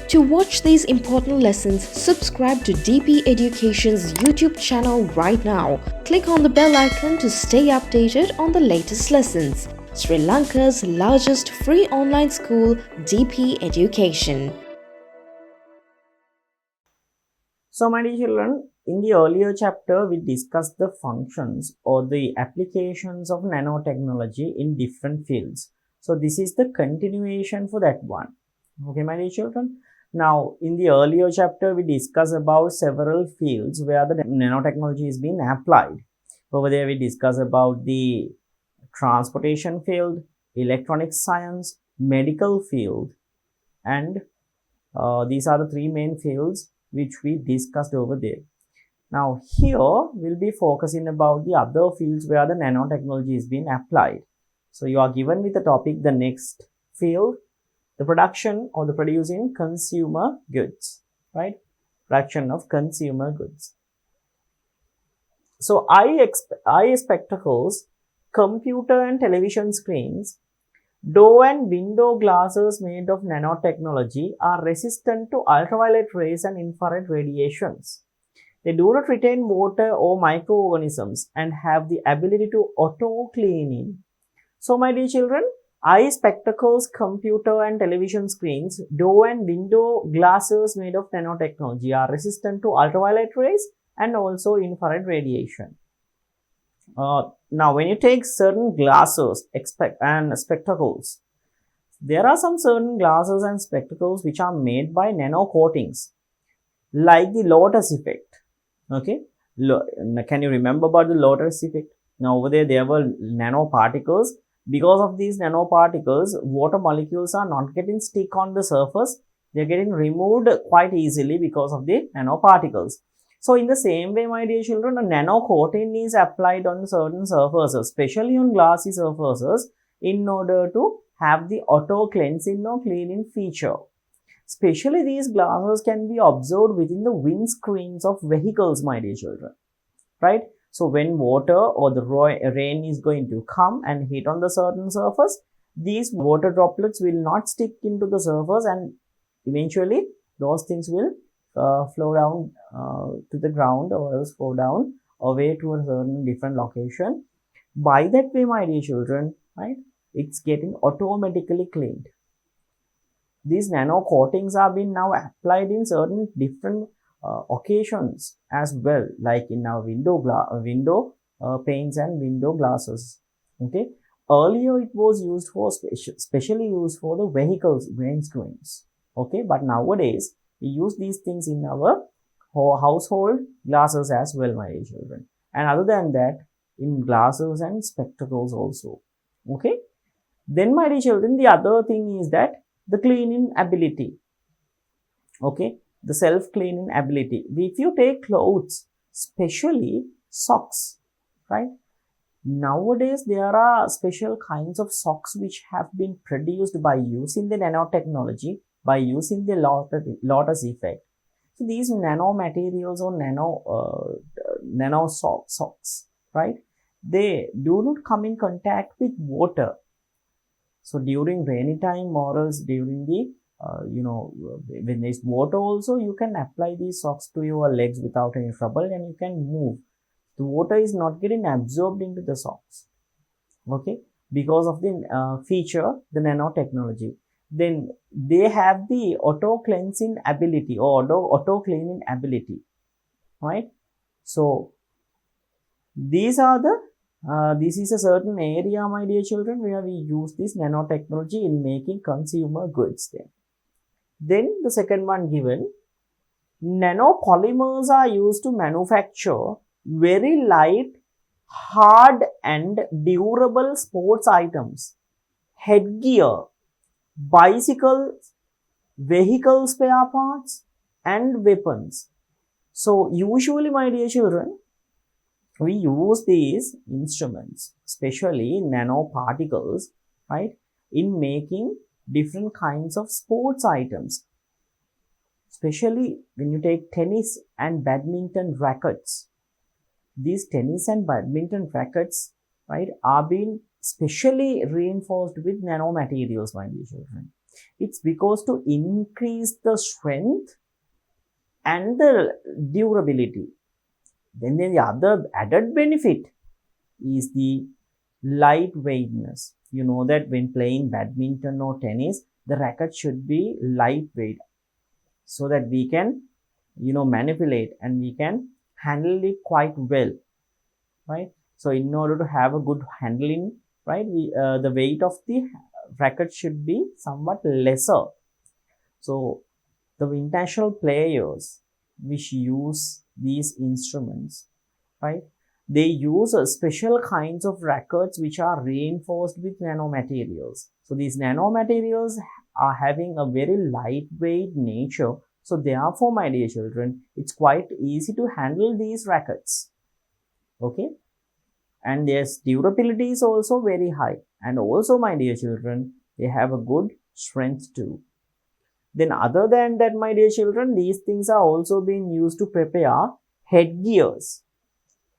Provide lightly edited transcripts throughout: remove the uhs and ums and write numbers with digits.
To watch these important lessons, subscribe to DP Education's YouTube channel right now. Click on the bell icon to stay updated on the latest lessons. Sri Lanka's largest free online school, DP Education. So my dear children, in the earlier chapter we discussed the functions or the applications of nanotechnology in different fields. So this is the continuation for that one. Okay, my dear children. Now in the earlier chapter we discussed about several fields where the nanotechnology is being applied. Over there we discussed about the transportation field, electronic science, medical field, and these are the three main fields which we discussed over there. Now here we'll be focusing about the other fields where the nanotechnology is being applied. So you are given with the topic, the next field, the production or the producing consumer goods, right? Production of consumer goods. So eye spectacles, computer and television screens, door and window glasses made of nanotechnology are resistant to ultraviolet rays and infrared radiations. They do not retain water or microorganisms and have the ability to auto-cleaning. So my dear children, eye spectacles, computer and television screens, door and window glasses made of nanotechnology are resistant to ultraviolet rays and also infrared radiation. Now when you take certain glasses and spectacles, there are some certain glasses and spectacles which are made by nano coatings, like the lotus effect. Okay, can you remember about the lotus effect? Now over there were nanoparticles. Because of these nanoparticles, water molecules are not getting stick on the surface. They are getting removed quite easily because of the nanoparticles. So in the same way, my dear children, a nano coating is applied on certain surfaces, especially on glassy surfaces, in order to have the auto cleansing or cleaning feature. Especially these glasses can be observed within the windscreens of vehicles, my dear children, right? So when water or the rain is going to come and hit on the certain surface, these water droplets will not stick into the surface and eventually those things will flow down to the ground or else flow down away to a certain different location. By that way, my dear children, right, it's getting automatically cleaned. These nano coatings are being now applied in certain different occasions as well, like in our window panes and window glasses. Okay, earlier it was used for specially used for the vehicles windscreens. Okay, but nowadays we use these things in our household glasses as well, my dear children, and other than that in glasses and spectacles also. Okay, then my dear children, the other thing is that the cleaning ability. Okay, the self-cleaning ability. If you take clothes, especially socks, right? Nowadays, there are special kinds of socks which have been produced by using the nanotechnology, by using the lotus effect. So these nano materials or nano socks, right? They do not come in contact with water. So during rainy time or else during the when there's water also, you can apply these socks to your legs without any trouble and you can move. The water is not getting absorbed into the socks. Okay, because of the feature, the nanotechnology. Then they have the auto cleansing ability or auto cleaning ability, right? So these are the this is a certain area, my dear children, where we use this nanotechnology in making consumer goods. Then the second one given, nanopolymers are used to manufacture very light, hard and durable sports items, headgear, bicycles, vehicle spare parts and weapons. So usually, my dear children, we use these instruments, especially nanoparticles, right, in making different kinds of sports items. Especially when you take tennis and badminton rackets. These tennis and badminton rackets, right, are being specially reinforced with nanomaterials, my dear children. It's because to increase the strength and the durability. Then the other added benefit is the lightweightness. You know that when playing badminton or tennis, the racket should be lightweight so that we can, manipulate and we can handle it quite well, right? So in order to have a good handling, right, the weight of the racket should be somewhat lesser. So the international players which use these instruments, right, they use special kinds of rackets which are reinforced with nanomaterials. So these nanomaterials are having a very lightweight nature. So therefore, my dear children, it's quite easy to handle these rackets. Okay. And their durability is also very high. And also, my dear children, they have a good strength too. Then other than that, my dear children, these things are also being used to prepare headgears,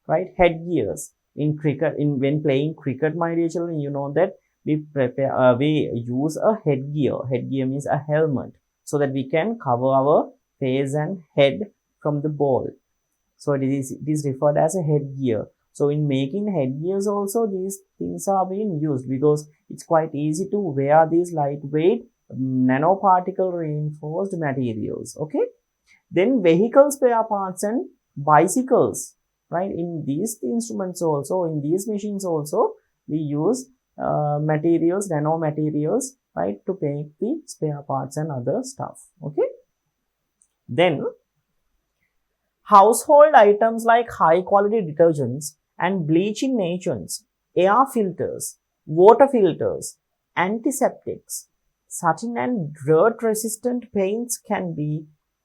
right? Headgears in cricket, when playing cricket, my dear children, you know that we use a headgear. Headgear means a helmet, so that we can cover our face and head from the ball. So it is referred as a headgear. So in making headgears also, these things are being used because it's quite easy to wear these lightweight nanoparticle reinforced materials. Okay. Then vehicle spare parts and bicycles, right? In these instruments also, in these machines also, we use materials, nanomaterials, right, to make the spare parts and other stuff. Okay. Then household items like high quality detergents and bleaching agents, air filters, water filters, antiseptics, satin and dirt resistant paints can be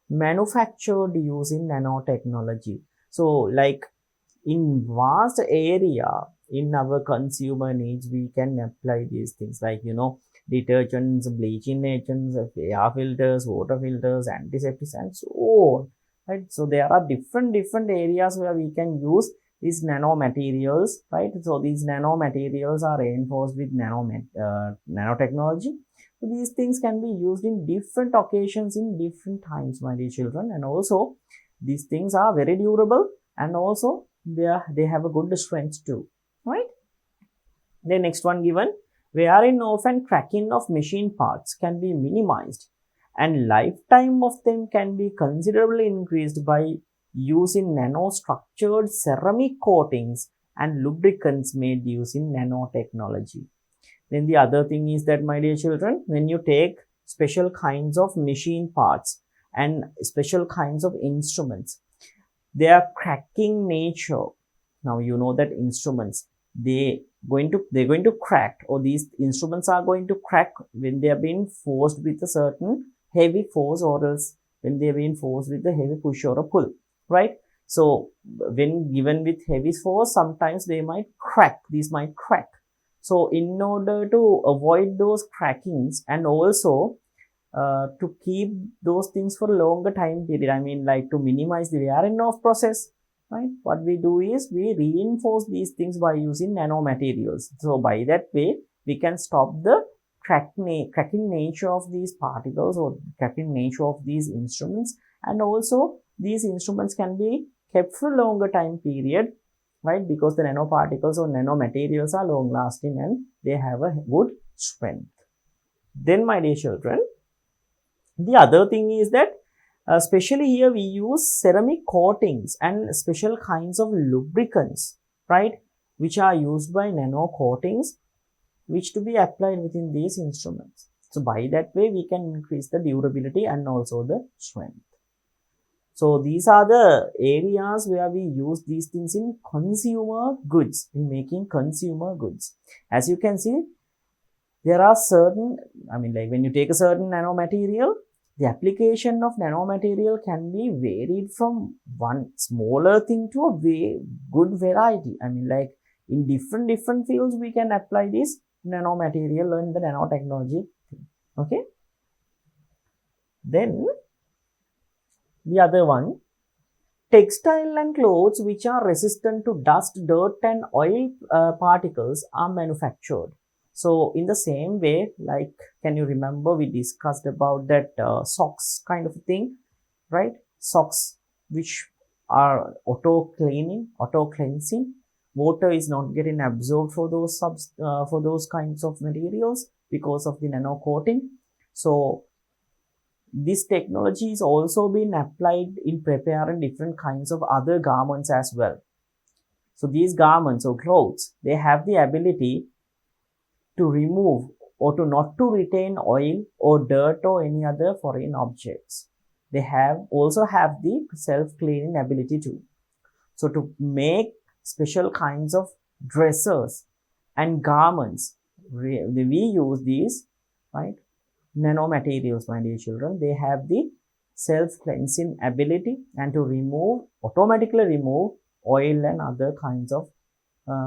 manufactured using nanotechnology. So like in vast area in our consumer needs, we can apply these things like, detergents, bleaching agents, air filters, water filters, antiseptics, and so on. Right? So there are different areas where we can use these nanomaterials, right? So these nanomaterials are reinforced with nanotechnology. So these things can be used in different occasions in different times, my dear children. And also these things are very durable, and also they have a good strength too, right? The next one given, wearing off and cracking of machine parts can be minimized, and lifetime of them can be considerably increased by using nanostructured ceramic coatings and lubricants made using nanotechnology. Then the other thing is that, my dear children, when you take special kinds of machine parts and special kinds of instruments, their cracking nature. Now you know that instruments, they're going to crack, or these instruments are going to crack when they are being forced with a certain heavy force, or else when they are being forced with a heavy push or a pull, right? So when given with heavy force, sometimes they might crack. These might crack. So in order to avoid those crackings, and also to keep those things for a longer time period, I mean, like to minimize the wear and off process, right? What we do is we reinforce these things by using nanomaterials. So by that way, we can stop the cracking nature of these particles, or cracking nature of these instruments. And also these instruments can be kept for a longer time period, right? Because the nanoparticles or nanomaterials are long lasting and they have a good strength. Then, my dear children, the other thing is that especially here we use ceramic coatings and special kinds of lubricants, right, which are used by nano coatings, which to be applied within these instruments. So by that way, we can increase the durability and also the strength. So these are the areas where we use these things in consumer goods, in making consumer goods. As you can see, there are certain, I mean, like when you take a certain nanomaterial, the application of nanomaterial can be varied from one smaller thing to a very good variety. I mean, like in different fields, we can apply this nanomaterial and the nanotechnology thing. Okay. Then the other one, textile and clothes which are resistant to dust, dirt, and oil particles are manufactured. So in the same way, like, can you remember we discussed about that socks kind of thing, right? Socks which are auto cleaning, auto cleansing. Water is not getting absorbed for for those kinds of materials because of the nano coating. So this technology is also being applied in preparing different kinds of other garments as well. So these garments or clothes, they have the ability to remove or to not to retain oil or dirt or any other foreign objects. They also have the self-cleaning ability too. So to make special kinds of dresses and garments, we use these, right, nanomaterials, my dear children. They have the self-cleansing ability and to automatically remove oil and other kinds of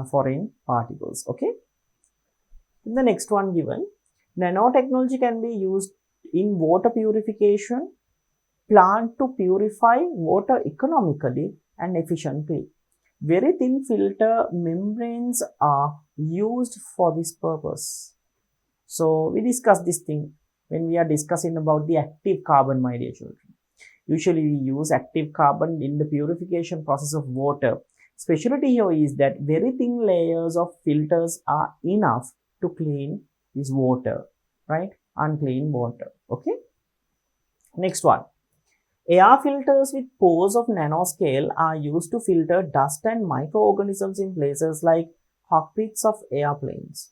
foreign particles. Okay. The next one given, nanotechnology can be used in water purification plant to purify water economically and efficiently. Very thin filter membranes are used for this purpose. So we discuss this thing when we are discussing about the active carbon, my dear children. Usually we use active carbon in the purification process of water. Specialty here is that very thin layers of filters are enough to clean this water, right? Unclean water. Okay. Next one. Air filters with pores of nanoscale are used to filter dust and microorganisms in places like cockpits of airplanes.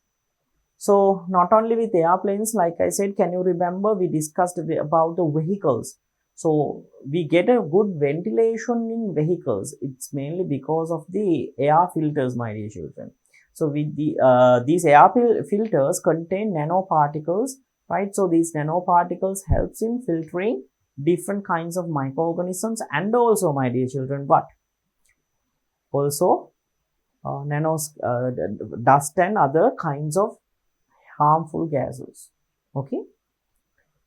So not only with airplanes, like I said, can you remember we discussed about the vehicles? So we get a good ventilation in vehicles. It's mainly because of the air filters, my dear children. So with these air filters contain nanoparticles, right? So these nanoparticles helps in filtering different kinds of microorganisms and also, my dear children, but also dust and other kinds of harmful gases. Okay.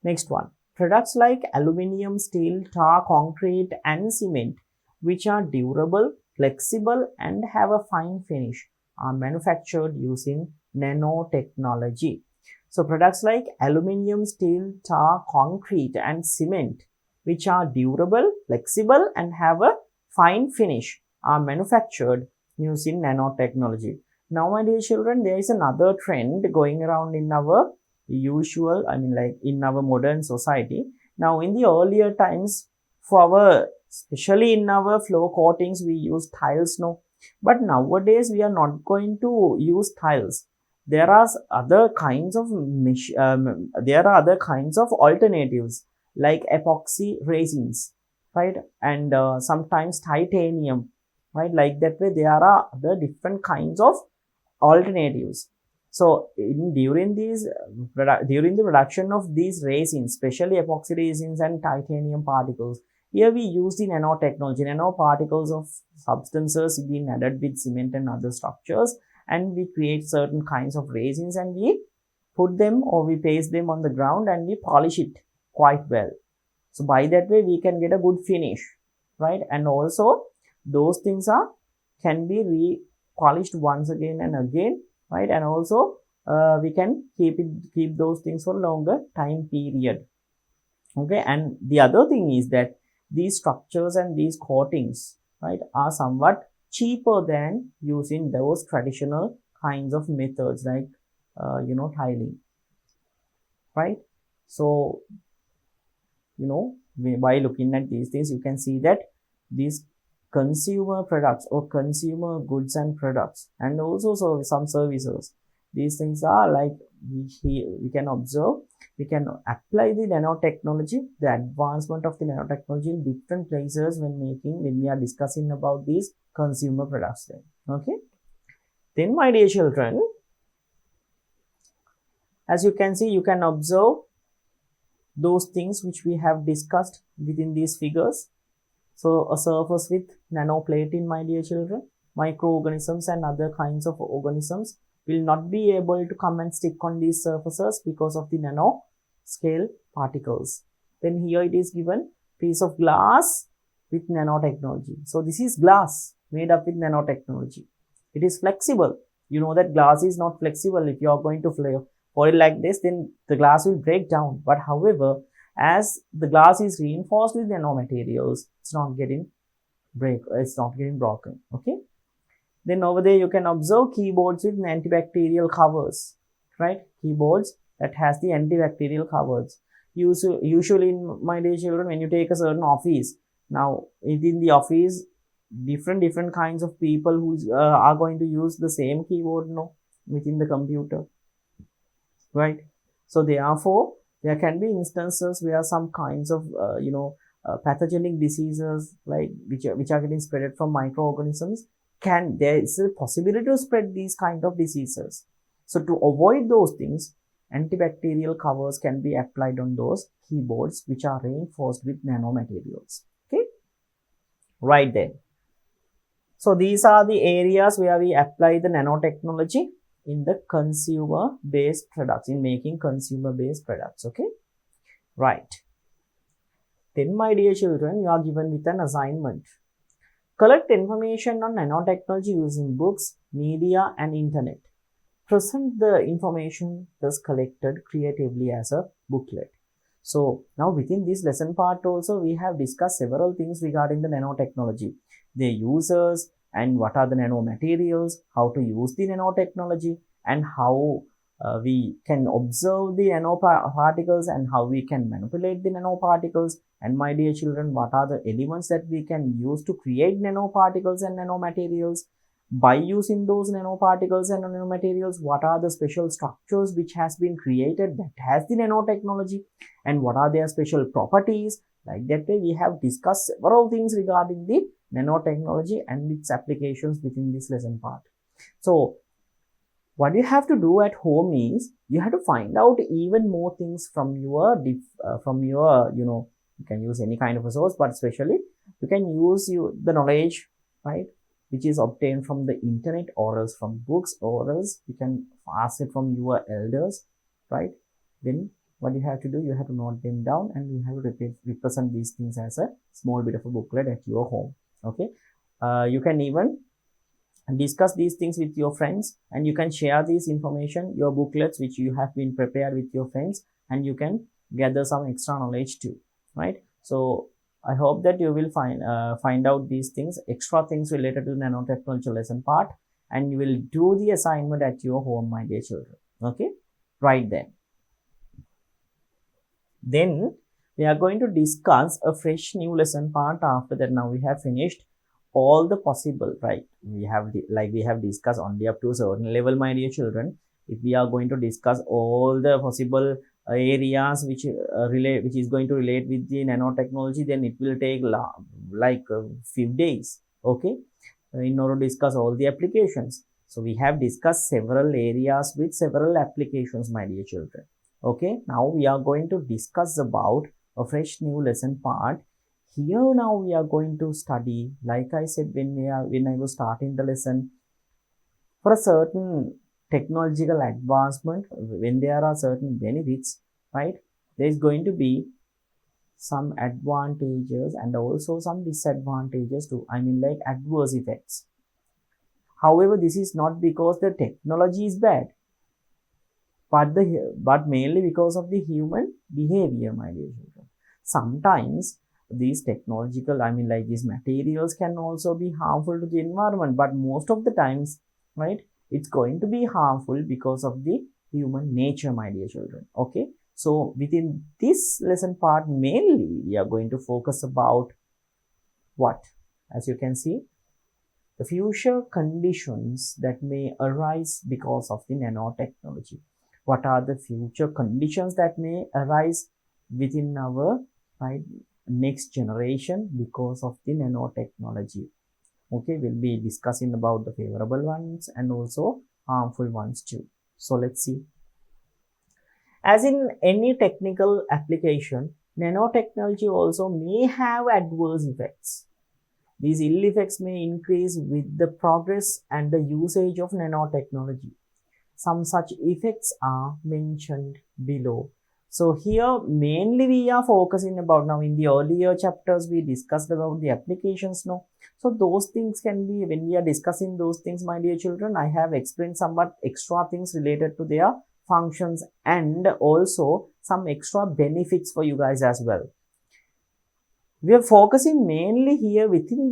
Next one. Products like aluminium, steel, tar, concrete, and cement, which are durable, flexible, and have a fine finish, are manufactured using nanotechnology. So products like aluminium, steel, tar, concrete, and cement, which are durable, flexible, and have a fine finish, are manufactured using nanotechnology. Now, my dear children, there is another trend going around in our like in our modern society. Now, in the earlier times, especially in our floor coatings, we use tiles, no. But nowadays, we are not going to use tiles. There are other kinds of alternatives like epoxy resins, right? And sometimes titanium, right? Like that way, there are other different kinds of alternatives. So during the production of these resins, especially epoxy resins and titanium particles, here we use the nanotechnology, nanoparticles of substances being added with cement and other structures, and we create certain kinds of resins and we put them or we paste them on the ground and we polish it quite well. So by that way we can get a good finish, right? And also those things can be polished once again and again, right? And also we can keep those things for longer time period. Okay. And the other thing is that these structures and these coatings, right, are somewhat cheaper than using those traditional kinds of methods like tiling, right? So by looking at these things, you can see that these consumer products or consumer goods and products, and also some services, these things are like we can observe, we can apply the nanotechnology, the advancement of the nanotechnology in different places when we are discussing about these consumer products then. Okay. Then, my dear children, as you can see, you can observe those things which we have discussed within these figures. So a surface with nanoplating, my dear children, microorganisms and other kinds of organisms will not be able to come and stick on these surfaces because of the nano scale particles. Then here it is given piece of glass with nanotechnology. So this is glass made up with nanotechnology. It is flexible. You know that glass is not flexible. If you are going to fold it like this, then the glass will break down. But however, as the glass is reinforced with nanomaterials, it's not getting broken. Okay. Then over there you can observe keyboards with antibacterial covers, right? Keyboards that has the antibacterial covers. Usually, my dear children, when you take a certain office, now within the office, different kinds of people who are going to use the same keyboard, no, within the computer, right? So therefore, there can be instances where some kinds of pathogenic diseases like which are getting spread from microorganisms, there is a possibility to spread these kind of diseases. So to avoid those things, antibacterial covers can be applied on those keyboards which are reinforced with nanomaterials. Okay, right then. So these are the areas where we apply the nanotechnology in the consumer based products, in making consumer based products. Okay, right. Then, my dear children, you are given with an assignment. Collect information on nanotechnology using books, media, and internet. Present the information thus collected creatively as a booklet. So now within this lesson part also, we have discussed several things regarding the nanotechnology, their users, and what are the nanomaterials, how to use the nanotechnology, and how we can observe the nanoparticles and how we can manipulate the nanoparticles. And my dear children, what are the elements that we can use to create nanoparticles and nanomaterials? By using those nanoparticles and nanomaterials, what are the special structures which has been created that has the nanotechnology, and what are their special properties? Like that way, we have discussed several things regarding the nanotechnology and its applications within this lesson part. So what you have to do at home is you have to find out even more things from your you can use any kind of a source, but especially you can use the knowledge, right, which is obtained from the internet, or else from books, or else you can ask it from your elders, right? Then what you have to do, you have to note them down, and you have to represent these things as a small bit of a booklet at your home. Okay, you can even discuss these things with your friends, and you can share this information, your booklets which you have been prepared with your friends, and you can gather some extra knowledge too, right? So I hope that you will find out these things, extra things related to nanotechnology lesson part, and you will do the assignment at your home, my dear children. Okay, right then. Then we are going to discuss a fresh new lesson part after that. Now we have finished all the possible, right? We have discussed only up to a certain level, my dear children. If we are going to discuss all the possible areas which is going to relate with the nanotechnology, then it will take like a few days, okay, in order to discuss all the applications. So we have discussed several areas with several applications, my dear children. Okay, now we are going to discuss about a fresh new lesson part. Here now we are going to study, like I said when I was starting the lesson, for a certain technological advancement, when there are certain benefits, right, there is going to be some advantages and also some disadvantages too. I mean, like adverse effects. However, this is not because the technology is bad, but mainly because of the human behavior, my dear children. Sometimes these these materials can also be harmful to the environment, but most of the times, right, it's going to be harmful because of the human nature, my dear children. Okay, so within this lesson part, mainly we are going to focus about what, as you can see, the future conditions that may arise because of the nanotechnology. What are the future conditions that may arise within our next generation because of the nanotechnology? Okay, we'll be discussing about the favorable ones and also harmful ones too. So let's see. As in any technical application, nanotechnology also may have adverse effects. These ill effects may increase with the progress and the usage of nanotechnology. Some such effects are mentioned below. So here mainly we are focusing about, now in the earlier chapters we discussed about the applications now. So those things can be, when we are discussing those things, my dear children, I have explained somewhat extra things related to their functions and also some extra benefits for you guys as well. We are focusing mainly here within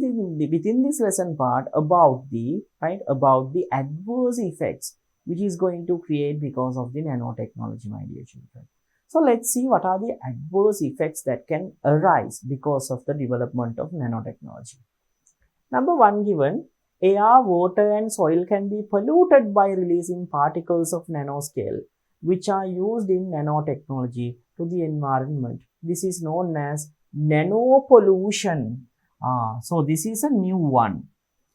this lesson part about the adverse effects which is going to create because of the nanotechnology, my dear children. So let's see what are the adverse effects that can arise because of the development of nanotechnology. Number one given, air, water and soil can be polluted by releasing particles of nanoscale which are used in nanotechnology to the environment. This is known as nanopollution. So this is a new one,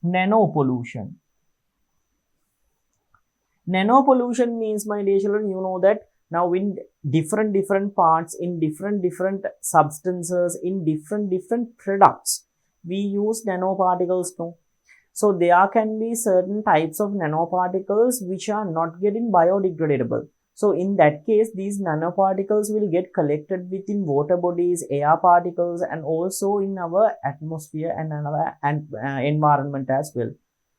nanopollution. Nanopollution means, my dear children, you know that now in different parts, in different substances, in different products, we use nanoparticles too. So there can be certain types of nanoparticles which are not getting biodegradable. So in that case, these nanoparticles will get collected within water bodies, air particles, and also in our atmosphere and our environment as well.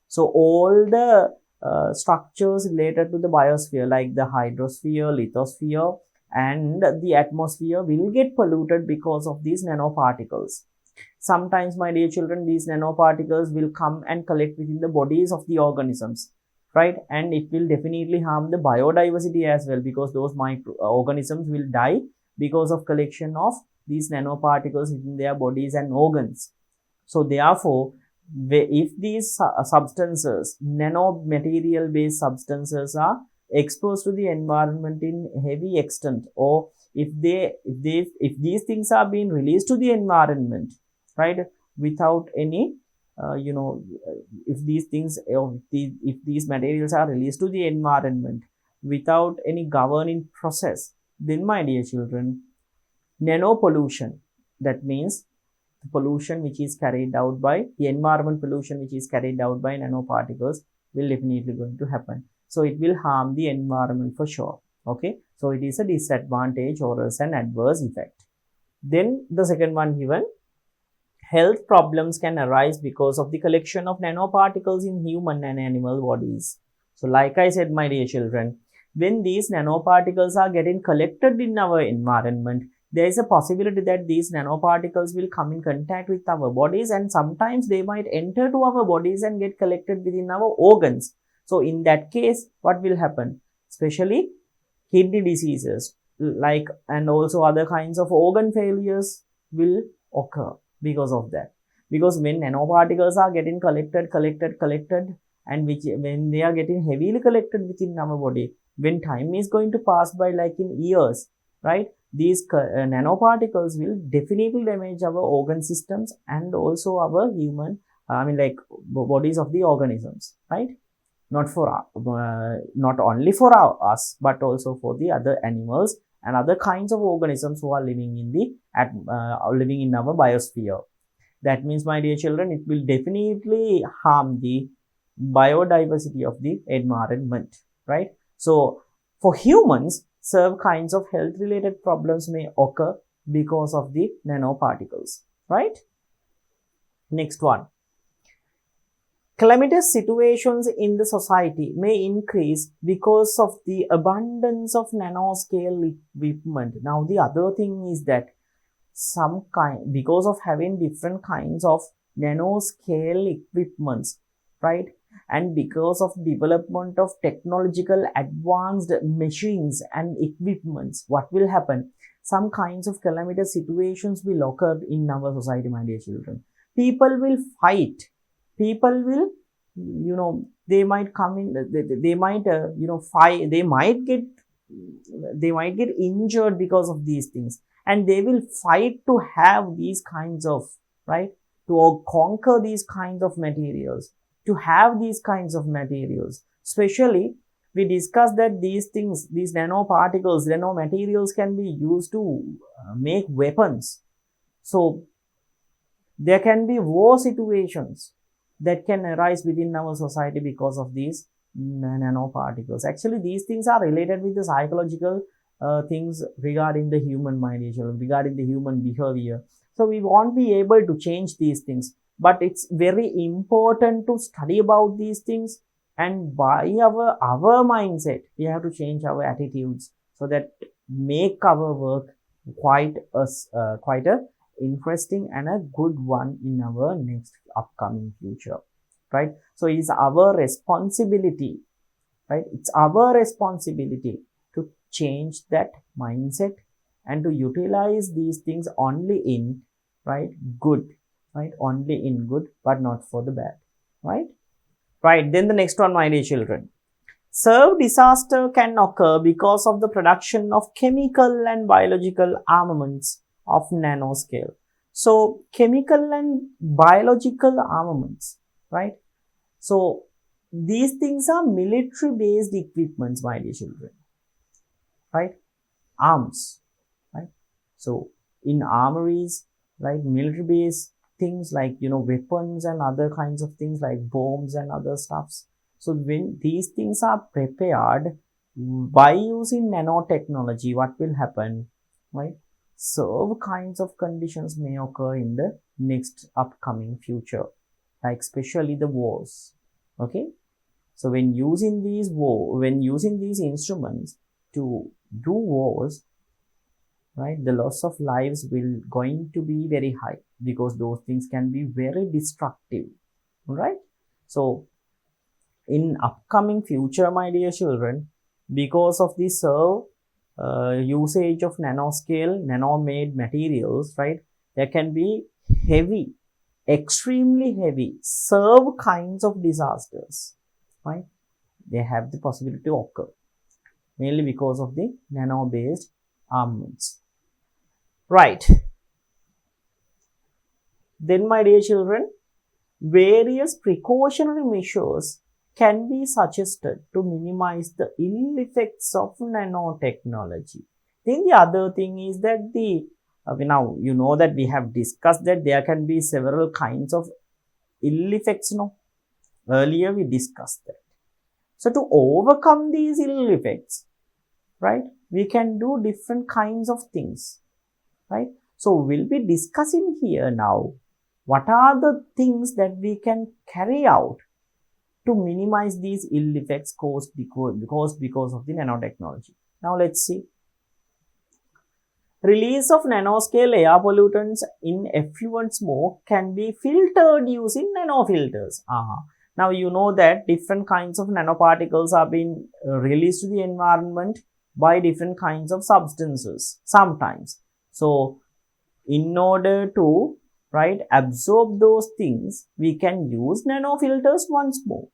So all the structures related to the biosphere like the hydrosphere, lithosphere, and the atmosphere will get polluted because of these nanoparticles. Sometimes, my dear children, these nanoparticles will come and collect within the bodies of the organisms, right? And it will definitely harm the biodiversity as well, because those organisms will die because of collection of these nanoparticles within their bodies and organs. So therefore, if these substances, nanomaterial based substances, are exposed to the environment in heavy extent, or if these things are being released to the environment, right, without any if these things, if these materials are released to the environment without any governing process, then, my dear children, nanopollution, that means the pollution which is carried out by the environment, pollution which is carried out by nanoparticles, will definitely going to happen. So it will harm the environment for sure. Okay, so it is a disadvantage or as an adverse effect. Then the second one given, health problems can arise because of the collection of nanoparticles in human and animal bodies. So like I said, my dear children, when these nanoparticles are getting collected in our environment, there is a possibility that these nanoparticles will come in contact with our bodies, and sometimes they might enter to our bodies and get collected within our organs. So in that case, what will happen? Especially kidney diseases, like, and also other kinds of organ failures will occur because of that. Because when nanoparticles are getting collected, and when they are getting heavily collected within our body, when time is going to pass by, like in years, right, these nanoparticles will definitely damage our organ systems and also our human, bodies of the organisms, right? Not for not only for us, but also for the other animals and other kinds of organisms who are living in the living in our biosphere. That means, my dear children, it will definitely harm the biodiversity of the environment, right? So for humans, some kinds of health related problems may occur because of the nanoparticles, right? Next one, calamitous situations in the society may increase because of the abundance of nanoscale equipment. Now the other thing is that because of having different kinds of nanoscale equipments, right, and because of development of technological advanced machines and equipments, what will happen? Some kinds of calamitous situations will occur in our society, my dear children. People will fight. People will, they might come in, they might, fight, they might get injured because of these things, and they will fight to have these kinds of, right, to conquer these kinds of materials, to have these kinds of materials. Especially, we discussed that these things, these nanoparticles, nanomaterials can be used to make weapons. So there can be war situations that can arise within our society because of these nanoparticles. Actually, these things are related with the psychological things regarding the human mind, regarding the human behavior. So we won't be able to change these things, but it's very important to study about these things, and by our mindset we have to change our attitudes, so that make our work quite a interesting and a good one in our next upcoming future, right? So it's our responsibility, right? It's our responsibility to change that mindset and to utilize these things only in, right, good, right, only in good, but not for the bad, right? Right, then the next one, my dear children. Serve disaster can occur because of the production of chemical and biological armaments of nanoscale. So, chemical and biological armaments, right? So, these things are military based equipments, my dear children, right? Arms, right? So, in armories, right, military based things like, weapons and other kinds of things like bombs and other stuffs. So when these things are prepared by using nanotechnology, what will happen, right? So kinds of conditions may occur in the next upcoming future, like especially the wars. Okay, so when using these instruments to do wars, right, the loss of lives will going to be very high, because those things can be very destructive, right? So in upcoming future, my dear children, because of the usage of nanoscale, nano-made materials, right, there can be heavy, extremely heavy, serve kinds of disasters, right? They have the possibility to occur, mainly because of the nano-based armaments, right? Then, my dear children, various precautionary measures can be suggested to minimize the ill effects of nanotechnology. Then the other thing is that now you know that we have discussed that there can be several kinds of ill effects. No, earlier we discussed that. So to overcome these ill effects, right, we can do different kinds of things, right? So we'll be discussing here now what are the things that we can carry out to minimize these ill effects caused because of the nanotechnology. Now let's see. Release of nanoscale air pollutants in effluent smoke can be filtered using nanofilters. Now you know that different kinds of nanoparticles are being released to the environment by different kinds of substances sometimes. So in order to, right, absorb those things, we can use nanofilters once more.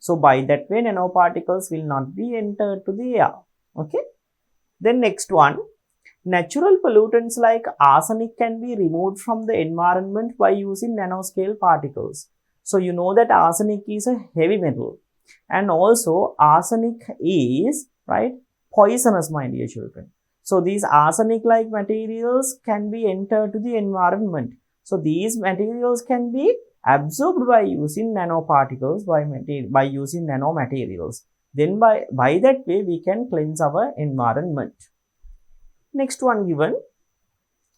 So by that way, nanoparticles will not be entered to the air. Okay. Then next one, natural pollutants like arsenic can be removed from the environment by using nanoscale particles. So you know that arsenic is a heavy metal, and also arsenic is, right, poisonous, my dear children. So these arsenic like materials can be entered to the environment. So these materials can be absorbed by using nanoparticles, by using nanomaterials. Then by that way we can cleanse our environment. Next one given,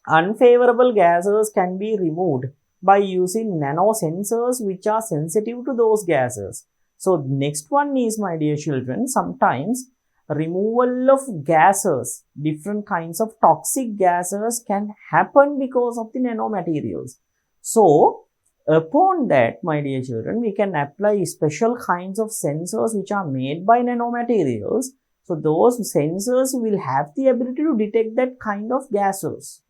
unfavorable gases can be removed by using nanosensors which are sensitive to those gases. So next one is, my dear children, sometimes removal of gases, different kinds of toxic gases can happen because of the nanomaterials. So upon that, my dear children, we can apply special kinds of sensors which are made by nanomaterials. So those sensors will have the ability to detect that kind of gases,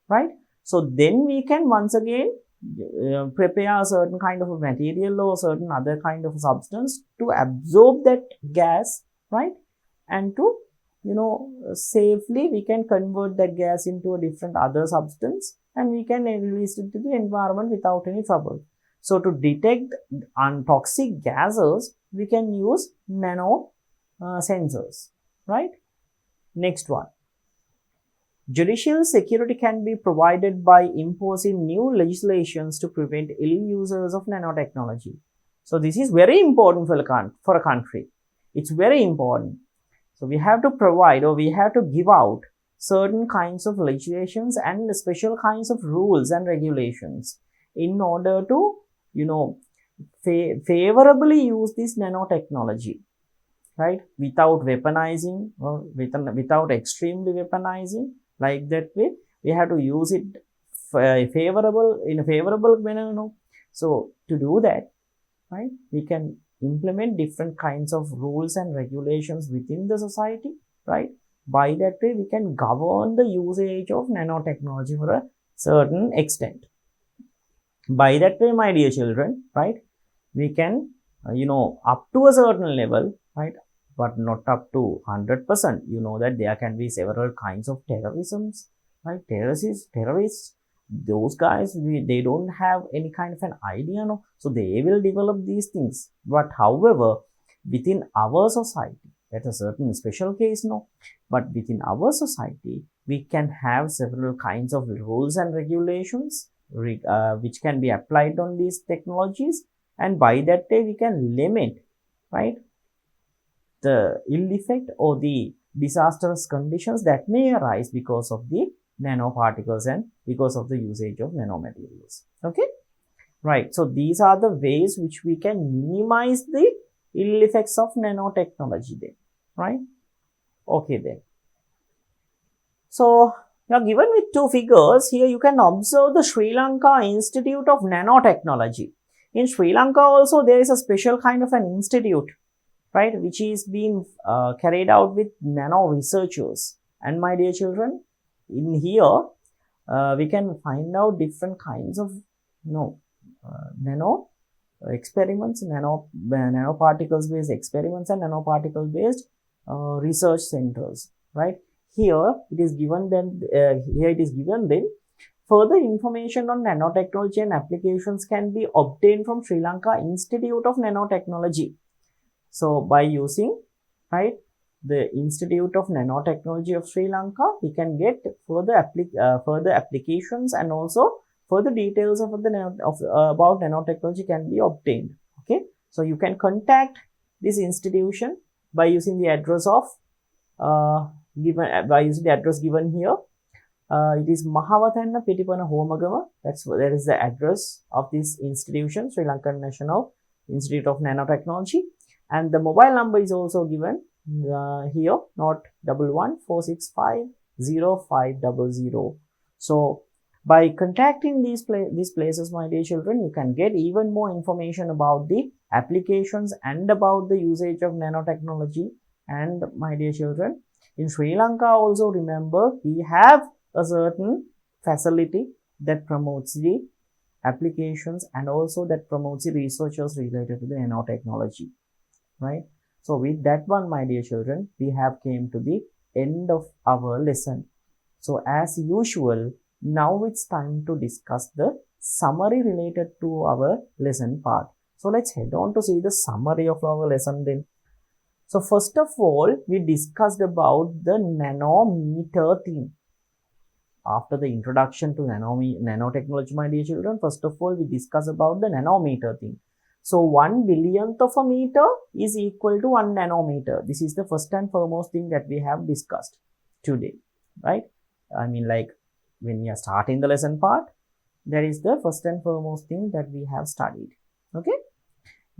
right? So then we can once again prepare a certain kind of a material or certain other kind of substance to absorb that gas, right? And to, safely we can convert that gas into a different other substance, and we can release it to the environment without any trouble. So to detect toxic gases, we can use nano sensors, right? Next one. Judicial security can be provided by imposing new legislations to prevent ill users of nanotechnology. So this is very important for a country. It's very important. So we have to provide, or we have to give out certain kinds of legislations and special kinds of rules and regulations in order to, favorably use this nanotechnology, right? Without weaponizing, or without extremely weaponizing. Like that way, we have to use it in a favorable manner. No? So to do that, right, we can implement different kinds of rules and regulations within the society, right? By that way, we can govern the usage of nanotechnology for a certain extent. By that way, my dear children, right, we can, up to a certain level, right, but not up to 100%. You know that there can be several kinds of terrorisms, right? Terrorists, those guys, they don't have any kind of an idea, no? So they will develop these things. But however, within our society, that's a certain special case, no? But within our society, we can have several kinds of rules and regulations which can be applied on these technologies, and by that way we can limit, right, the ill effect or the disastrous conditions that may arise because of the nanoparticles and because of the usage of nanomaterials. Okay, right. So these are the ways which we can minimize the ill effects of nanotechnology then, right? Okay then. So you are given with two figures. Here you can observe the Sri Lanka Institute of Nanotechnology. In Sri Lanka also there is a special kind of an institute, right, which is being carried out with nano researchers. And my dear children, in here we can find out different kinds of nano experiments, nanoparticles based experiments and nanoparticle based research centers, right? Here it is given then further information on nanotechnology and applications can be obtained from Sri Lanka Institute of Nanotechnology. So by using, right, the Institute of Nanotechnology of Sri Lanka, we can get further applications, and also further details of about nanotechnology can be obtained. Okay, so you can contact this institution by using the address of given here. It is Mahawathanna Pitipana Homagama. That is the address of this institution, Sri Lankan National Institute of Nanotechnology, and the mobile number is also given here, not 1146500500. So by contacting these places, my dear children, you can get even more information about the applications and about the usage of nanotechnology. And my dear children, in Sri Lanka also, remember, we have a certain facility that promotes the applications and also that promotes the researchers related to the nanotechnology, right? So with that one, my dear children, we have came to the end of our lesson. So as usual, now it's time to discuss the summary related to our lesson part. So let's head on to see the summary of our lesson then. So first of all, we discussed about the nanometer thing. After the introduction to nanotechnology, my dear children, first of all, we discuss about the nanometer thing. So 1 billionth of a meter is equal to 1 nanometer. This is the first and foremost thing that we have discussed today, right? I mean, like when we are starting the lesson part, that is the first and foremost thing that we have studied. Okay.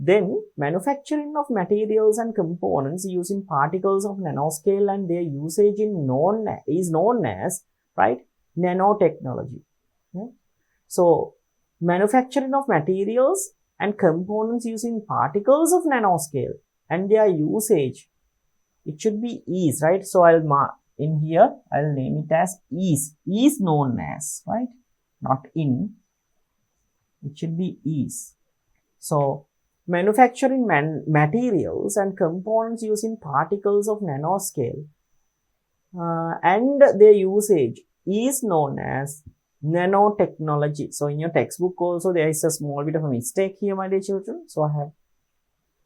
Then manufacturing of materials and components using particles of nanoscale and their usage is known as, right, nanotechnology. Yeah? So manufacturing of materials and components using particles of nanoscale and their usage, it should be is, right? So I'll mark in here, I'll name it as is known as, right? Not in, it should be is. So manufacturing materials and components using particles of nanoscale and their usage is known as nanotechnology. So in your textbook also there is a small bit of a mistake here, my dear children. So I have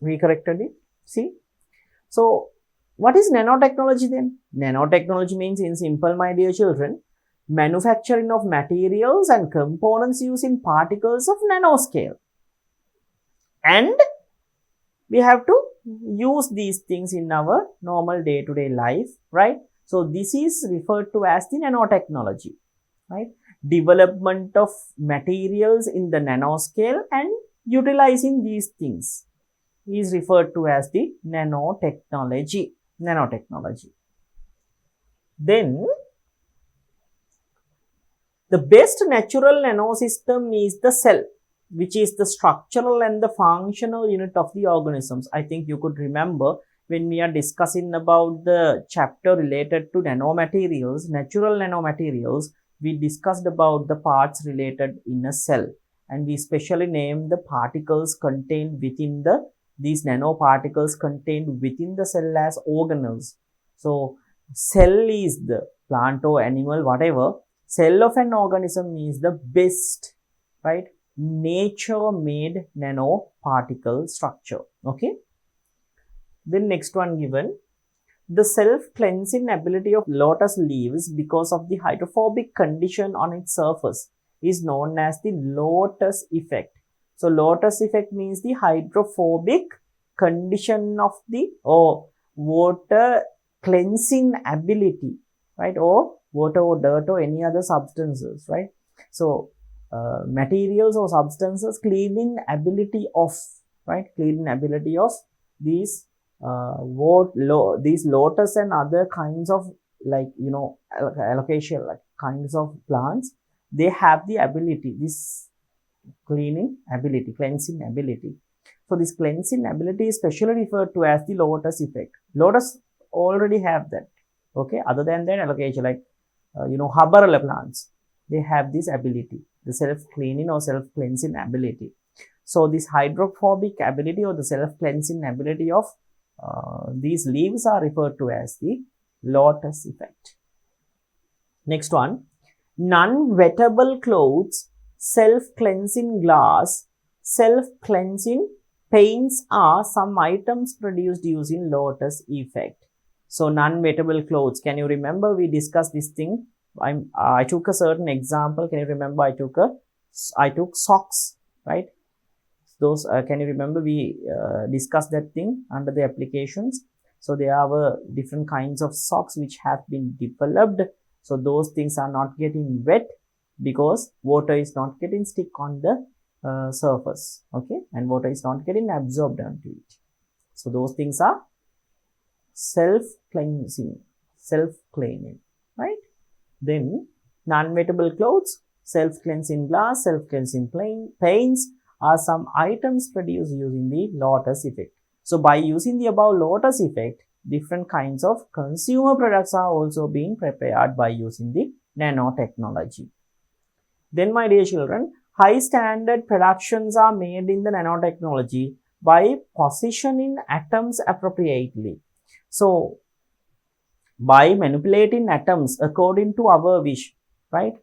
recorrected it. See? So what is nanotechnology then? Nanotechnology means, in simple, my dear children, manufacturing of materials and components using particles of nanoscale and we have to use these things in our normal day-to-day life, right? So this is referred to as the nanotechnology, right? Development of materials in the nanoscale and utilizing these things is referred to as the nanotechnology. Nanotechnology. Then the best natural nanosystem is the cell, which is the structural and the functional unit of the organisms. I think you could remember when we are discussing about the chapter related to nanomaterials, natural nanomaterials, we discussed about the parts related in a cell, and we specially named the particles contained within these nanoparticles contained within the cell as organelles. So cell is the plant or animal, whatever. Cell of an organism is the best, right, nature made nanoparticle structure. Okay. Then next one given, the self-cleansing ability of lotus leaves because of the hydrophobic condition on its surface is known as the lotus effect. So lotus effect means the hydrophobic condition of the water cleansing ability, right, or water or dirt or any other substances, right? So materials or substances cleaning ability of, right, cleaning ability of these these lotus and other kinds of, like, you know, allocation, like kinds of plants, they have the ability, this cleansing ability. So this cleansing ability is specially referred to as the lotus effect. Lotus already have that. Okay, other than that, allocation, like you know, Habarala plants, they have this ability, the self-cleaning or self-cleansing ability. So this hydrophobic ability or the self-cleansing ability of these leaves are referred to as the lotus effect. Next one, non-wettable clothes, self-cleansing glass, self-cleansing paints are some items produced using lotus effect. So non-wettable clothes, can you remember we discussed this thing? I took a certain example. Can you remember I took socks, right? Those can you remember we discussed that thing under the applications? So there are different kinds of socks which have been developed. So those things are not getting wet because water is not getting stick on the surface, okay, and water is not getting absorbed onto it. So those things are self-cleansing, self-cleaning, right? Then non-wettable clothes, self-cleansing glass, self-cleansing paints are some items produced using the lotus effect. So by using the above lotus effect, different kinds of consumer products are also being prepared by using the nanotechnology. Then, my dear children, high standard productions are made in the nanotechnology by positioning atoms appropriately. So by manipulating atoms according to our wish, right?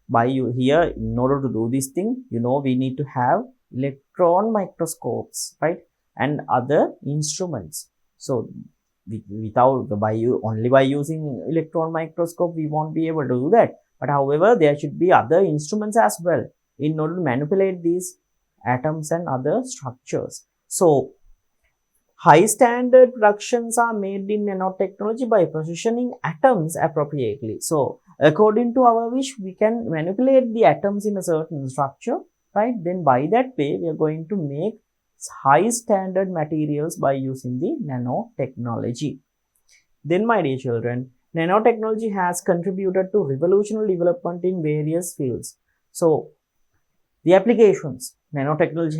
By here, in order to do this thing, you know, we need to have electron microscopes, right, and other instruments. So only by using electron microscope we won't be able to do that. But however, there should be other instruments as well in order to manipulate these atoms and other structures. So high standard productions are made in nanotechnology by positioning atoms appropriately. So according to our wish, we can manipulate the atoms in a certain structure, right? Then by that way, we are going to make high standard materials by using the nanotechnology. Then, my dear children, nanotechnology has contributed to revolutionary development in various fields. So the applications nanotechnology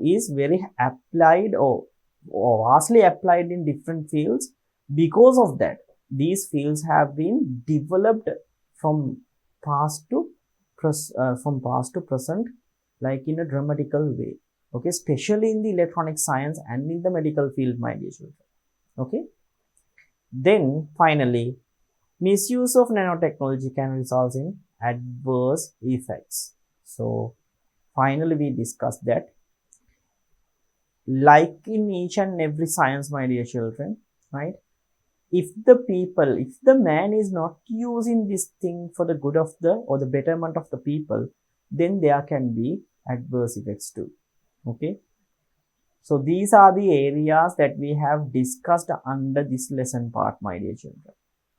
is very applied or vastly applied in different fields. Because of that, these fields have been developed from past to present, like in a dramatical way. Okay, especially in the electronic science and in the medical field, my dear children. Okay. Then finally, misuse of nanotechnology can result in adverse effects. So finally, we discussed that. Like in each and every science, my dear children, right? If the man is not using this thing for the good of the betterment of the people, then there can be adverse effects too. Okay. So these are the areas that we have discussed under this lesson part, my dear children.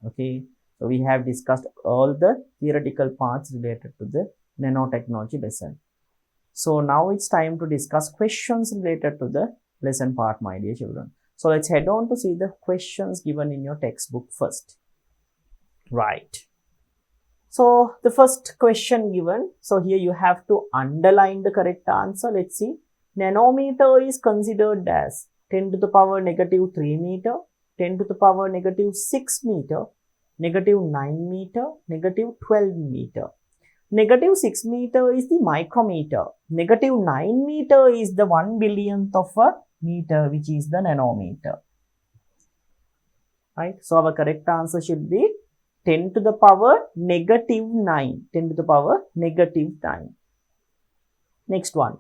Okay, so we have discussed all the theoretical parts related to the nanotechnology lesson. So now it's time to discuss questions related to the lesson part, my dear children. So let's head on to see the questions given in your textbook first. Right. So the first question given, so here you have to underline the correct answer. Let's see. Nanometer is considered as 10 to the power negative 3 meter, 10 to the power negative 6 meter, negative 9 meter, negative 12 meter. Negative 6 meter is the micrometer. Negative 9 meter is the 1 billionth of a meter, which is the nanometer. Right. So our correct answer should be 10 to the power negative 9. 10 to the power negative 9. Next one.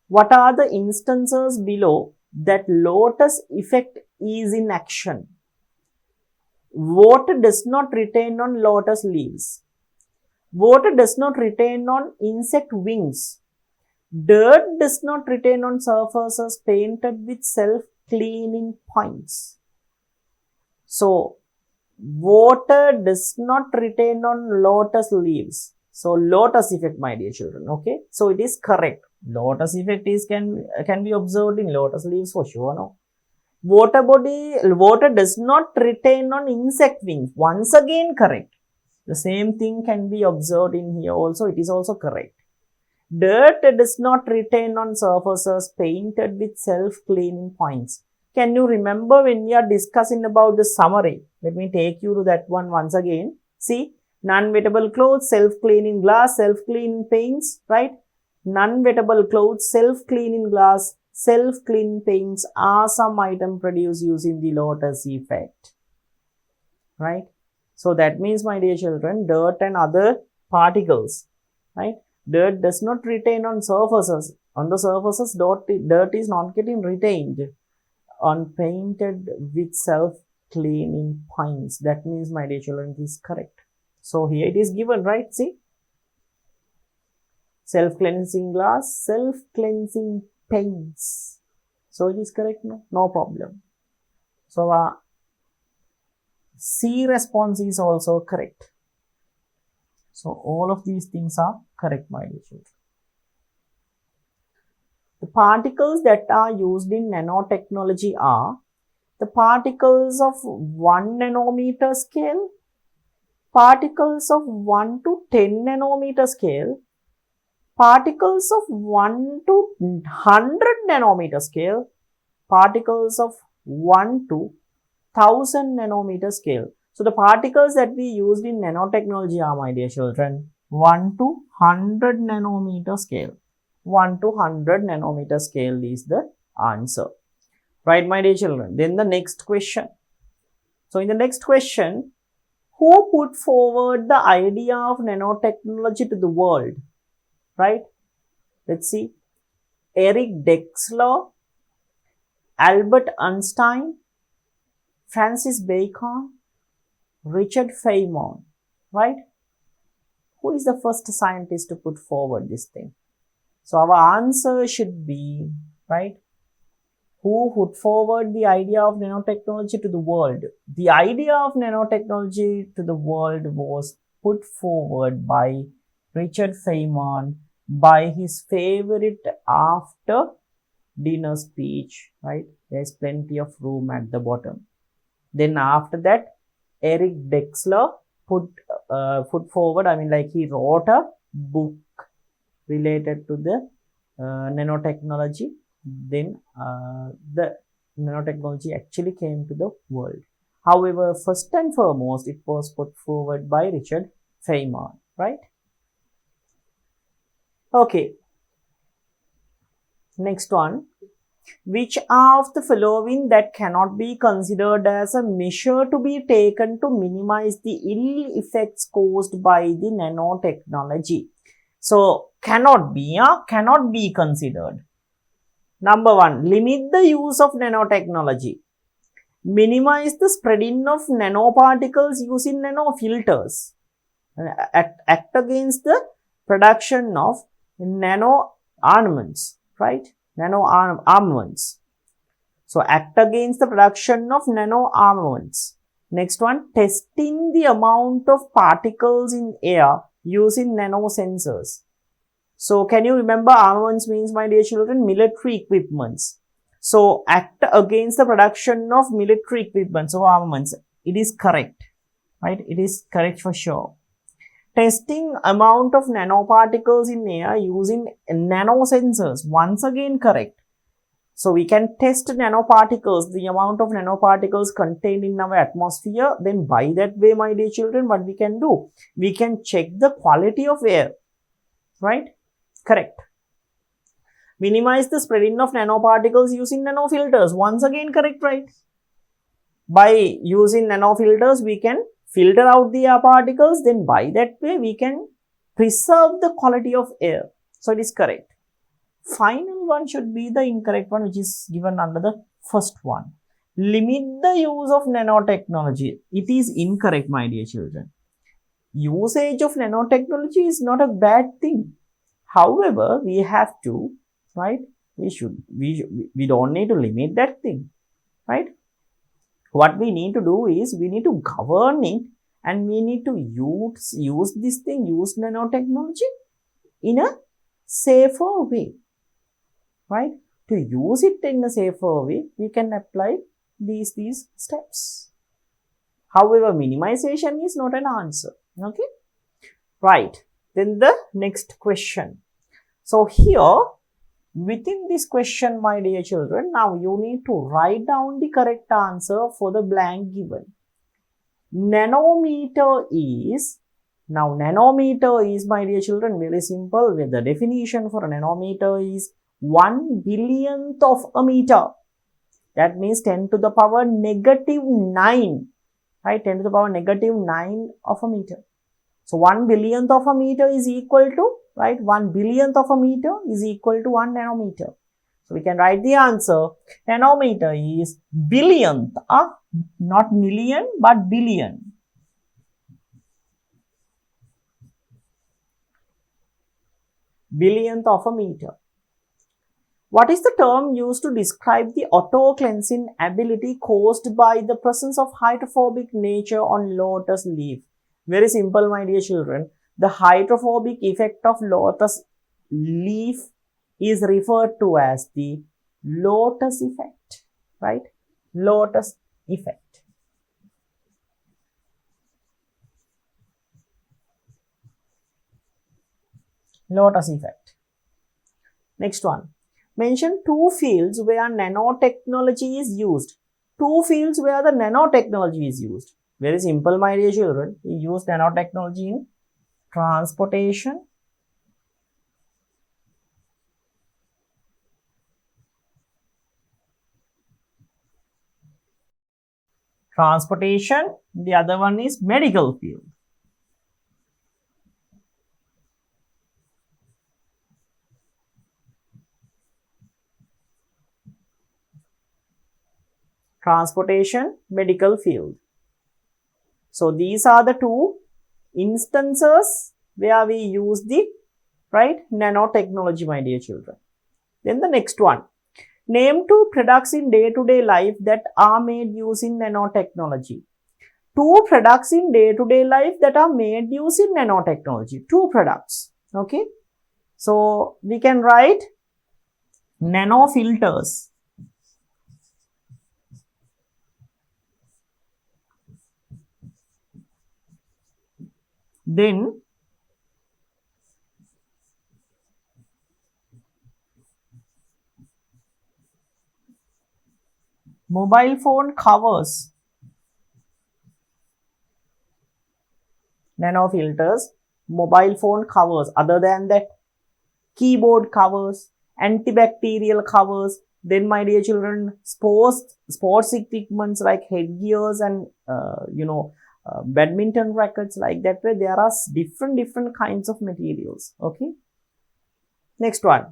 What are the instances below that lotus effect is in action? Water does not retain on lotus leaves. Water does not retain on insect wings. Dirt does not retain on surfaces painted with self-cleaning points. So, water does not retain on lotus leaves. So, lotus effect, my dear children. Okay. So, it is correct. Lotus effect is can be observed in lotus leaves for sure. No. Water does not retain on insect wings. Once again, correct. The same thing can be observed in here also. It is also correct. Dirt does not retain on surfaces painted with self-cleaning points. Can you remember when we are discussing about the summary? Let me take you to that one once again. See, non-wettable clothes, self-cleaning glass, self-cleaning paints, right? Non-wettable clothes, self-cleaning glass, self-cleaning paints are some item produced using the lotus effect, right? So that means, my dear children, dirt and other particles, right? Dirt does not retain on surfaces. On the surfaces, dirt is not getting retained on painted with self-cleaning points. That means, my dear children, it is correct. So here it is given, right? See, self-cleansing glass, self-cleansing paints. So it is correct, no problem. So C response is also correct. So all of these things are correct, my dear children. The particles that are used in nanotechnology are the particles of 1 nanometer scale, particles of 1 to 10 nanometer scale, particles of 1 to 100 nanometer scale, particles of 1 to 1000 nanometer scale. So the particles that we used in nanotechnology are, my dear children, 1 to 100 nanometer scale. 1 to 100 nanometer scale is the answer. Right, my dear children. Then the next question. So in the next question, who put forward the idea of nanotechnology to the world? Right? Let's see. Eric Drexler, Albert Einstein, Francis Bacon, Richard Feynman, right? Who is the first scientist to put forward this thing? So our answer should be, right, who put forward the idea of nanotechnology to the world? The idea of nanotechnology to the world was put forward by Richard Feynman by his favorite after dinner speech, right? There's plenty of room at the bottom. Then after that, Eric Drexler put forward, he wrote a book related to the nanotechnology. Then the nanotechnology actually came to the world. However, first and foremost, it was put forward by Richard Feynman, right? Okay. Next one. Which of the following that cannot be considered as a measure to be taken to minimize the ill effects caused by the nanotechnology? So, cannot be considered. Number one, limit the use of nanotechnology. Minimize the spreading of nanoparticles using nanofilters. Act against the production of nano ornaments, right? nano armaments. So act against the production of nano armaments. Next one, testing the amount of particles in air using nanosensors. So can you remember armaments means, my dear children, military equipments. So act against the production of military equipment. So armaments, it is correct, right? It is correct for sure. Testing amount of nanoparticles in air using nanosensors, once again correct. So we can test nanoparticles, the amount of nanoparticles contained in our atmosphere. Then by that way, my dear children, what we can do? We can check the quality of air, right? Correct. Minimize the spreading of nanoparticles using nanofilters. Once again correct, right? By using nanofilters, we can filter out the air particles. Then by that way, we can preserve the quality of air. So it is correct. Final one should be the incorrect one, which is given under the first one. Limit the use of nanotechnology. It is incorrect, my dear children. Usage of nanotechnology is not a bad thing. However, we have to, right? We don't need to limit that thing, right? What we need to do is we need to govern it, and we need to use this thing, use nanotechnology in a safer way, right? To use it in a safer way, we can apply these steps. However, minimization is not an answer. Okay, right. Then the next question. So here, within this question, my dear children, now you need to write down the correct answer for the blank given. Nanometer is, now nanometer is, my dear children, very simple. With the definition for a nanometer is 1 billionth of a meter. That means 10 to the power negative 9, right? 10 to the power negative 9 of a meter. So 1 billionth of a meter is equal to, right? 1 billionth of a meter is equal to 1 nanometer. So we can write the answer. Nanometer is billionth, not million, but billion. Billionth of a meter. What is the term used to describe the auto-cleansing ability caused by the presence of hydrophobic nature on lotus leaf? Very simple, my dear children. The hydrophobic effect of lotus leaf is referred to as the lotus effect, right? Lotus effect. Lotus effect. Next one. Mention 2 fields where nanotechnology is used. 2 fields where the nanotechnology is used. Very simple, my dear children. We use nanotechnology in transportation, the other one is medical field. Transportation, medical field. So these are the 2 instances where we use the, right, nanotechnology, my dear children. Then the next one. Name 2 products in day-to-day life that are made using nanotechnology. 2 products in day-to-day life that are made using nanotechnology. 2 products. Okay. So we can write nanofilters. Then mobile phone covers. Nanofilters, mobile phone covers. Other than that, keyboard covers, antibacterial covers. Then, my dear children, sports equipments like headgears and badminton rackets, like that way there are different kinds of materials. Okay. Next one.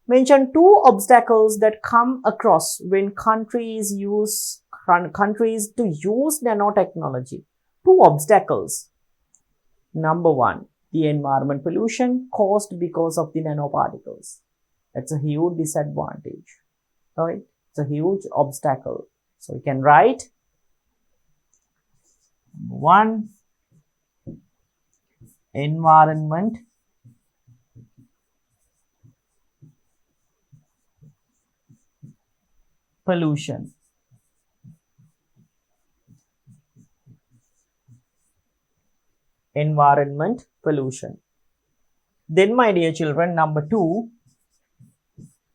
Mention 2 obstacles that come across when countries to use nanotechnology. 2 obstacles. Number 1, the environment pollution caused because of the nanoparticles. That's a huge disadvantage, right? It's a huge obstacle. So we can write 1, environment pollution. Environment pollution. Then, my dear children, number 2,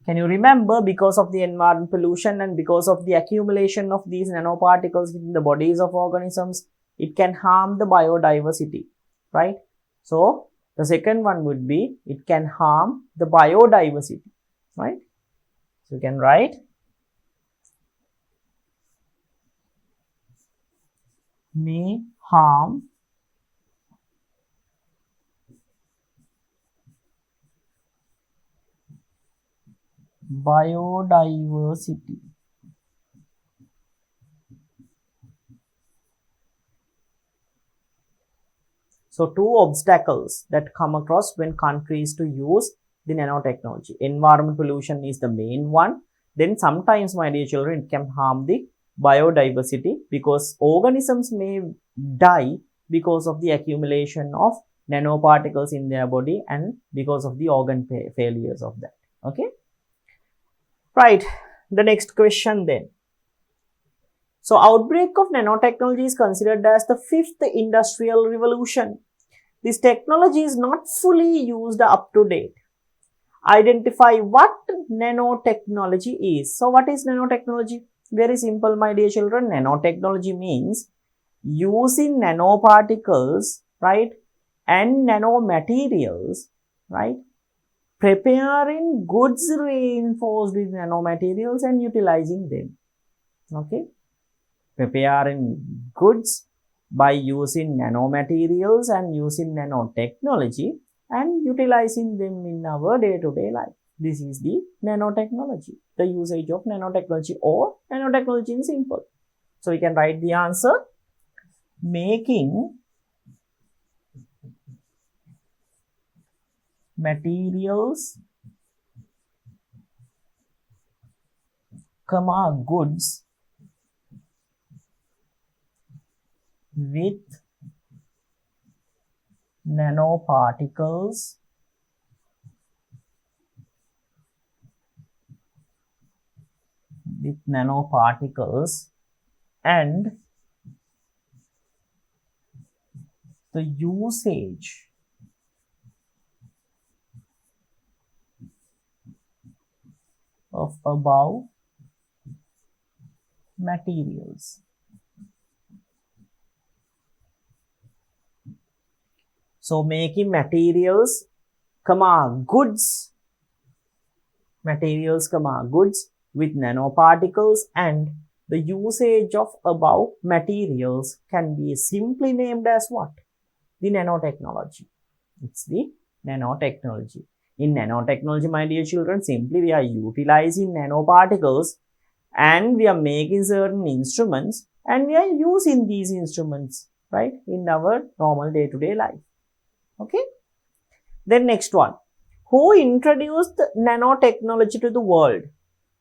can you remember, because of the environment pollution and because of the accumulation of these nanoparticles within the bodies of organisms, it can harm the biodiversity, right? So, the second one would be, it can harm the biodiversity, right? So, you can write may harm biodiversity. So, 2 obstacles that come across when countries to use the nanotechnology. Environment pollution is the main one. Then sometimes, my dear children, it can harm the biodiversity because organisms may die because of the accumulation of nanoparticles in their body and because of the organ failures of that. Okay. Right. The next question then. So, outbreak of nanotechnology is considered as the 5th industrial revolution. This technology is not fully used up to date. Identify what nanotechnology is. So, what is nanotechnology? Very simple, my dear children. Nanotechnology means using nanoparticles, right, and nanomaterials, right, preparing goods reinforced with nanomaterials and utilizing them. Okay. Preparing goods by using nanomaterials and using nanotechnology and utilizing them in our day-to-day life. This is the nanotechnology, the usage of nanotechnology, or nanotechnology in simple. So we can write the answer: making materials, goods with nanoparticles and the usage of above materials. So, making materials, goods with nanoparticles and the usage of above materials can be simply named as what? The nanotechnology. It's the nanotechnology. In nanotechnology, my dear children, simply we are utilizing nanoparticles and we are making certain instruments and we are using these instruments, right, in our normal day-to-day life. Okay. Then next one. Who introduced nanotechnology to the world?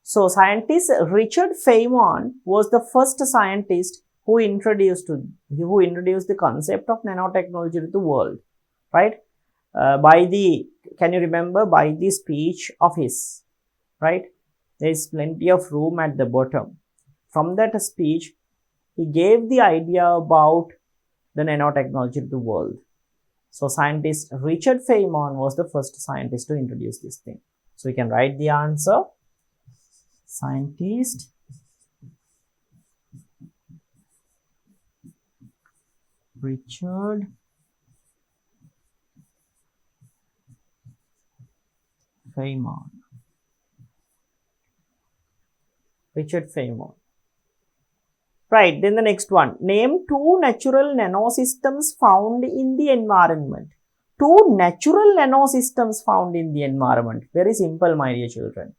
So, scientist Richard Feynman was the first scientist who introduced the concept of nanotechnology to the world, right? Can you remember, by the speech of his, right? There is plenty of room at the bottom. From that speech, he gave the idea about the nanotechnology to the world. So, scientist Richard Feynman was the first scientist to introduce this thing. So, we can write the answer: scientist Richard Feynman. Right, then the next one. Name 2 natural nanosystems found in the environment. 2 natural nanosystems found in the environment. Very simple, my dear children.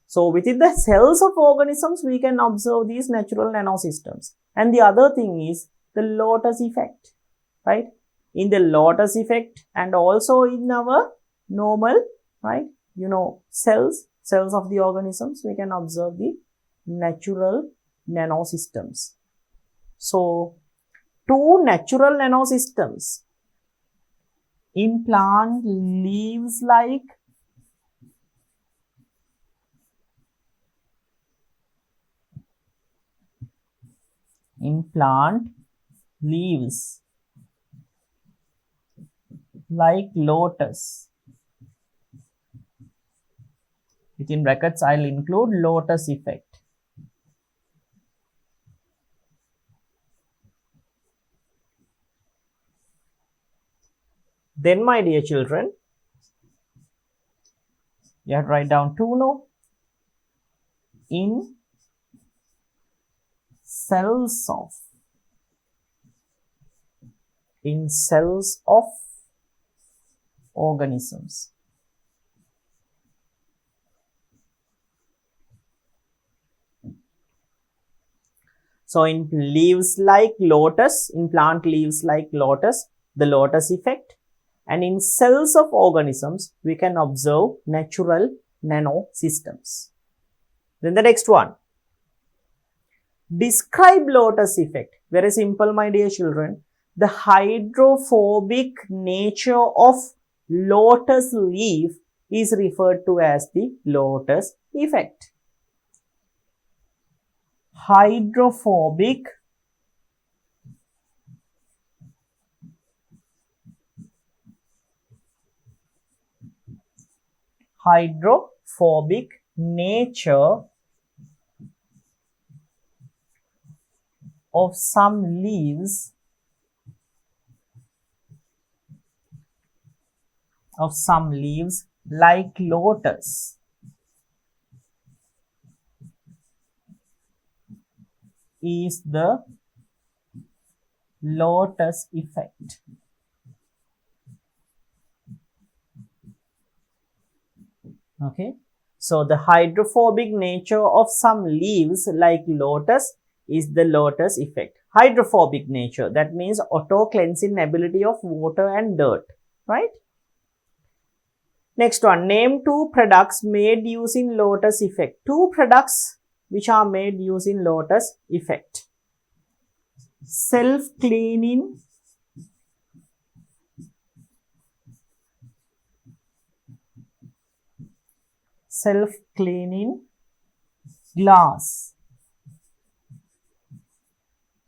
So, within the cells of organisms, we can observe these natural nanosystems. And the other thing is the lotus effect, right? In the lotus effect and also in our normal, right, cells of the organisms, we can observe the natural nanosystems. So, two natural nanosystems in plant leaves like lotus. Within brackets, I'll include lotus effect. Then, my dear children, you have to write down two no. In cells of organisms. So, in leaves like lotus, in plant leaves like lotus, the lotus effect. And in cells of organisms, we can observe natural nanosystems. Then the next one. Describe lotus effect. Very simple, my dear children. The hydrophobic nature of lotus leaf is referred to as the lotus effect. Hydrophobic nature of some leaves like lotus is the lotus effect. Okay, so the hydrophobic nature of some leaves like lotus is the lotus effect. Hydrophobic nature, that means auto-cleansing ability of water and dirt, right? Next one, name two products made using lotus effect. Two products which are made using lotus effect. Self-cleaning glass.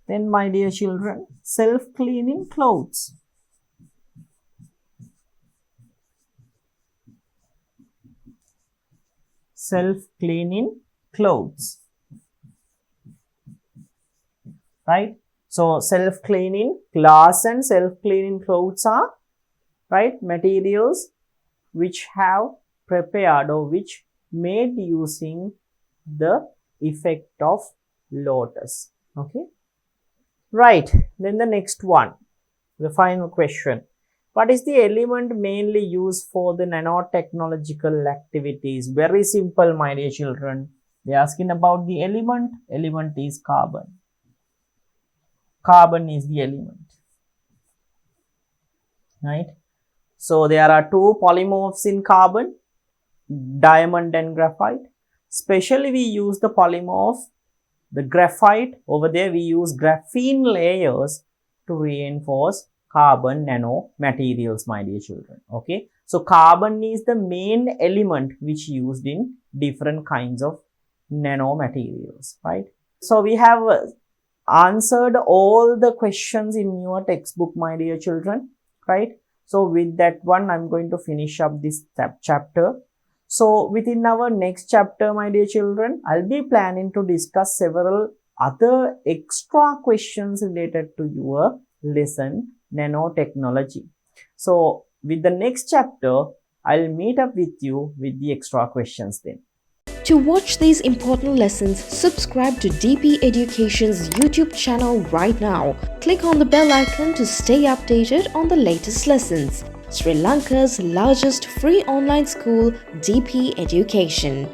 Then, my dear children, self-cleaning clothes. Self-cleaning clothes. Right? So, self-cleaning glass and self-cleaning clothes are, right, materials which have prepared or which made using the effect of lotus. Okay. Right. Then the next one, the final question. What is the element mainly used for the nanotechnological activities? Very simple, my dear children. They are asking about the element. Element is carbon. Carbon is the element. Right. So, there are two polymorphs in carbon, diamond and graphite. Specially, we use the polymorph, the graphite. Over there, we use graphene layers to reinforce carbon nanomaterials, my dear children. Okay. So, carbon is the main element which used in different kinds of nanomaterials, right? So, we have answered all the questions in your textbook, my dear children, right? So, with that one, I'm going to finish up this chapter. So, within our next chapter, my dear children, I'll be planning to discuss several other extra questions related to your lesson, nanotechnology. So, with the next chapter, I'll meet up with you with the extra questions then. To watch these important lessons, subscribe to DP Education's YouTube channel right now. Click on the bell icon to stay updated on the latest lessons. Sri Lanka's largest free online school, DP Education.